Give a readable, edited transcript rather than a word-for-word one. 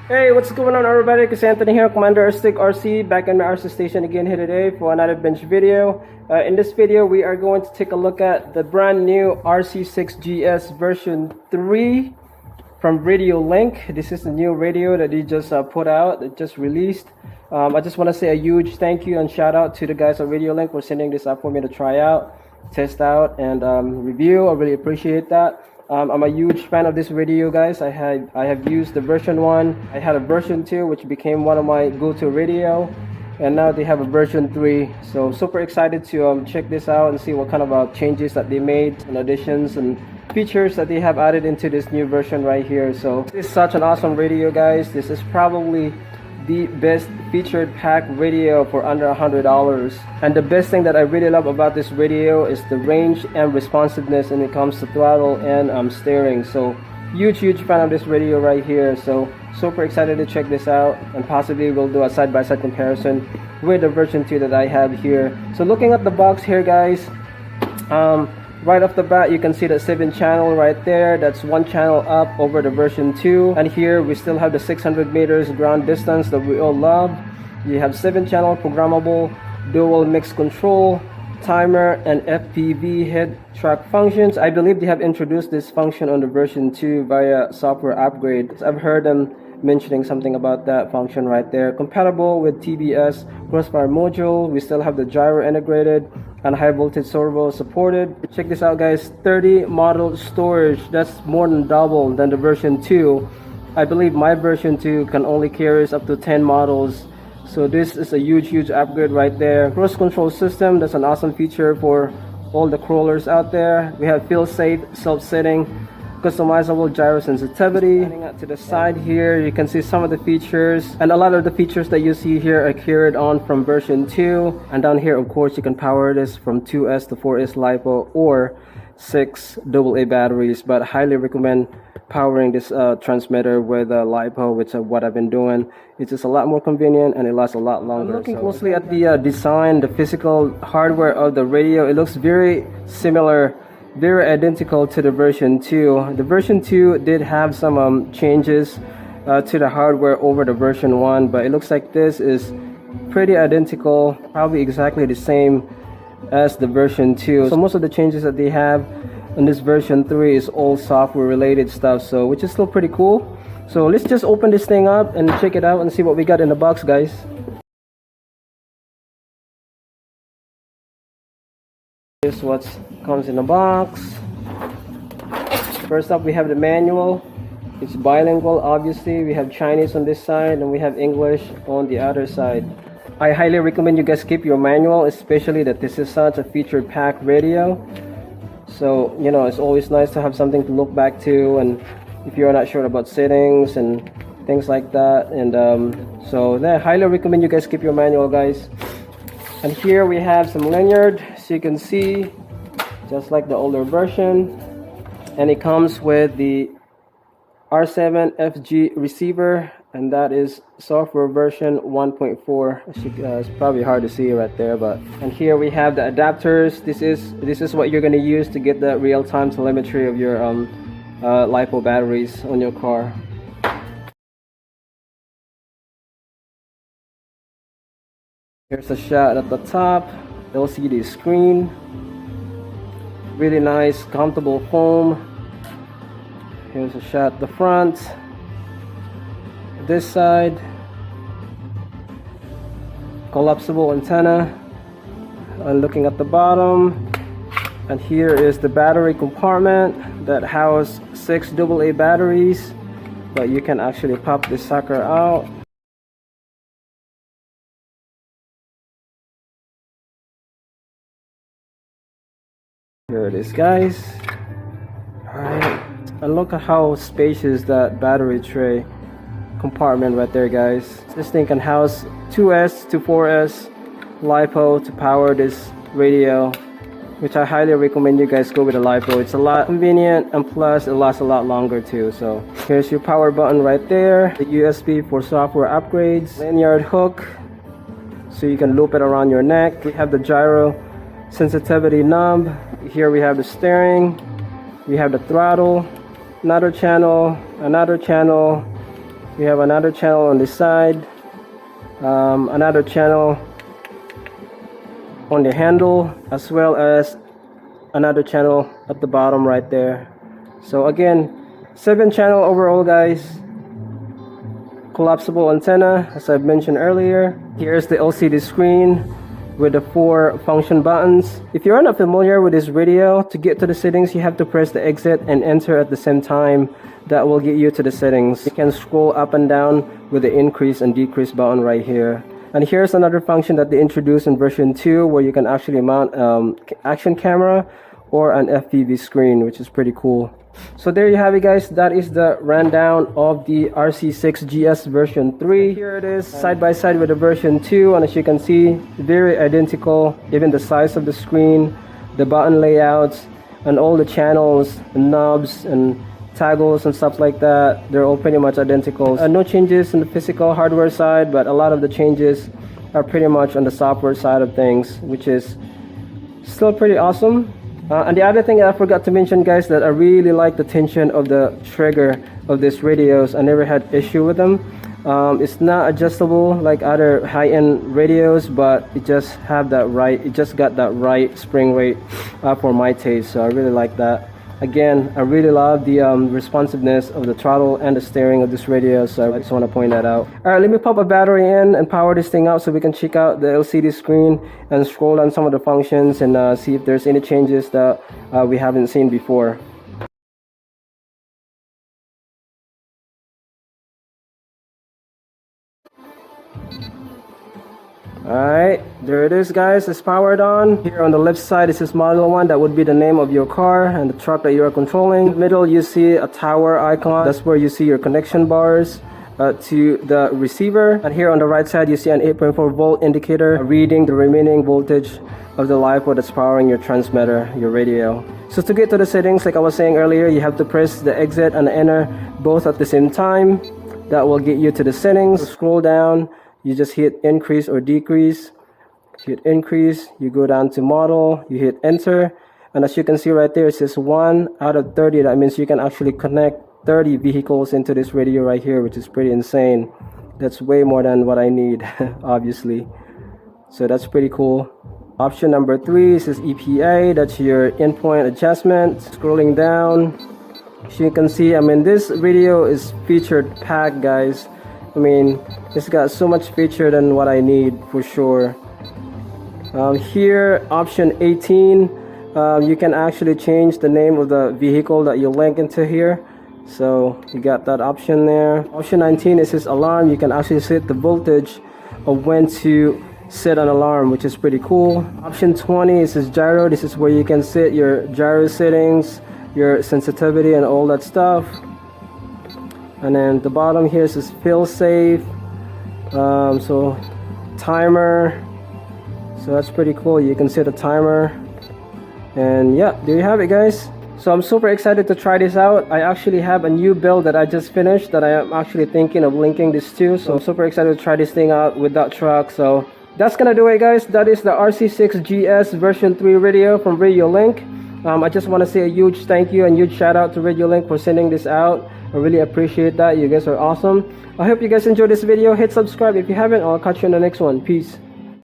Hey, what's going on everybody? It's Anthony here, Commander Stick RC, back in my RC station again here today for another bench video. In this video, we are going to take a look at the brand new RC6GS version 3 from Radiolink. This is the new radio that they just put out, that just released. I just want to say a huge thank you and shout out to the guys at Radiolink for sending this up for me to try out, test out, and review. I really appreciate that. I'm a huge fan of this radio, guys. I have used the version 1. I had a version 2, which became one of my go-to radio, and now they have a version 3. So super excited to check this out and see what kind of changes that they made and additions and features that they have added into this new version right here. So this is such an awesome radio, guys. This is probably the best featured pack radio for under $100. And the best thing that I really love about this radio is the range and responsiveness when it comes to throttle and steering. So huge fan of this radio right here. So super excited to check this out, and possibly we'll do a side-by-side comparison with the version 2 that I have here. So looking at the box here, guys, right off the bat, you can see the 7-channel right there. That's 1 channel up over the version 2. And here we still have the 600 meters ground distance that we all love. You have 7-channel programmable dual mix control, timer, and FPV head track functions. I believe they have introduced this function on the version 2 via software upgrade. I've heard them mentioning something about that function right there. Compatible with TBS crossfire module. We still have the gyro integrated and high voltage servo supported. Check this out, guys. 30 model storage. That's more than double than the version 2. I believe my version 2 can only carry up to 10 models. So this is a huge upgrade right there. Cross control system. That's an awesome feature for all the crawlers out there. We have feel safe self-setting, customizable gyro sensitivity. To the side here, you can see some of the features, and a lot of the features that you see here are carried on from version 2. And down here, of course, you can power this from 2S to 4S LiPo or 6 AA batteries, but highly recommend powering this transmitter with LiPo, which is what I've been doing. It's just a lot more convenient and it lasts a lot longer. I'm looking closely at the design, the physical hardware of the radio. It looks very similar, very identical to the version 2. The version 2 did have some changes to the hardware over the version 1, but it looks like this is pretty identical, probably exactly the same as the version 2. So most of the changes that they have in this version 3 is all software related stuff, so which is still pretty cool. So let's just open this thing up and check it out and see what we got in the box, guys. This is what comes in the box. First up, we have the manual. It's bilingual, obviously. We have Chinese on this side and we have English on the other side. I highly recommend you guys keep your manual, especially that this is such a featured pack radio. So, you know, it's always nice to have something to look back to, and if you're not sure about settings and things like that. And so I highly recommend you guys keep your manual, guys. And here we have some lanyard, so you can see, just like the older version. And it comes with the R7FG receiver, and that is software version 1.4. It's probably hard to see right there, but and here we have the adapters. This is what you're going to use to get the real-time telemetry of your LiPo batteries on your car. Here's a shot at the top, LCD screen, really nice comfortable foam. Here's a shot at the front, this side, collapsible antenna, and looking at the bottom. And here is the battery compartment that houses 6 AA batteries, but you can actually pop this sucker out. Here it is, guys. Alright, and look at how spacious that battery tray compartment right there, guys. This thing can house 2S to 4S LiPo to power this radio, which I highly recommend you guys go with a LiPo. It's a lot convenient, and plus it lasts a lot longer too. So here's your power button right there, the USB for software upgrades, lanyard hook so you can loop it around your neck. We have the gyro sensitivity knob. Here we have the steering, we have the throttle, another channel, We have another channel on this side, another channel on the handle, as well as another channel at the bottom right there. So again, 7 channel overall, guys. Collapsible antenna, as I've mentioned earlier. Here's the LCD screen with the 4 function buttons. If you're not familiar with this radio, to get to the settings, you have to press the exit and enter at the same time. That will get you to the settings. You can scroll up and down with the increase and decrease button right here. And here's another function that they introduced in version 2, where you can actually mount action camera or an FPV screen, which is pretty cool. So there you have it, guys. That is the rundown of the RC6GS version 3. Here it is side by side with the version 2, and as you can see, very identical. Even the size of the screen, the button layouts, and all the channels and knobs and toggles and stuff like that, they're all pretty much identical. No changes in the physical hardware side, but a lot of the changes are pretty much on the software side of things, which is still pretty awesome. And the other thing that I forgot to mention, guys, that I really like the tension of the trigger of these radios. I never had issue with them. It's not adjustable like other high-end radios, but it just got that right spring rate for my taste. So I really like that. Again, I really love the responsiveness of the throttle and the steering of this radio, so I just want to point that out. Alright, let me pop a battery in and power this thing up so we can check out the LCD screen and scroll down some of the functions and see if there's any changes that we haven't seen before. Alright, there it is, guys. It's powered on. Here on the left side, this is model 1. That would be the name of your car and the truck that you are controlling. In the middle, you see a tower icon. That's where you see your connection bars to the receiver. And here on the right side, you see an 8.4 volt indicator reading the remaining voltage of the LiPo that's powering your transmitter, your radio. So to get to the settings, like I was saying earlier, you have to press the exit and enter both at the same time. That will get you to the settings. Scroll down. You just hit increase or decrease. Hit increase, you go down to model, you hit enter, and as you can see right there, it says 1 out of 30. That means you can actually connect 30 vehicles into this radio right here, which is pretty insane. That's way more than what I need, obviously. So that's pretty cool. Option number 3 is EPA. That's your endpoint adjustment. Scrolling down, as you can see, I mean, this radio is featured packed, guys. I mean, it's got so much feature than what I need for sure. Here, option 18, you can actually change the name of the vehicle that you link into here. So you got that option there. Option 19 is this alarm. You can actually set the voltage of when to set an alarm, which is pretty cool. Option 20 is this gyro. This is where you can set your gyro settings, your sensitivity, and all that stuff. And then the bottom here is this feel safe. So timer. So that's pretty cool. You can set a timer. And yeah, there you have it, guys. So I'm super excited to try this out. I actually have a new build that I just finished that I am actually thinking of linking this to. So I'm super excited to try this thing out with that truck. So that's gonna do it, guys. That is the RC6GS version 3 radio from Radiolink. I just want to say a huge thank you and huge shout out to Radiolink for sending this out. I really appreciate that. You guys are awesome. I hope you guys enjoyed this video. Hit subscribe if you haven't. I'll catch you in the next one. Peace.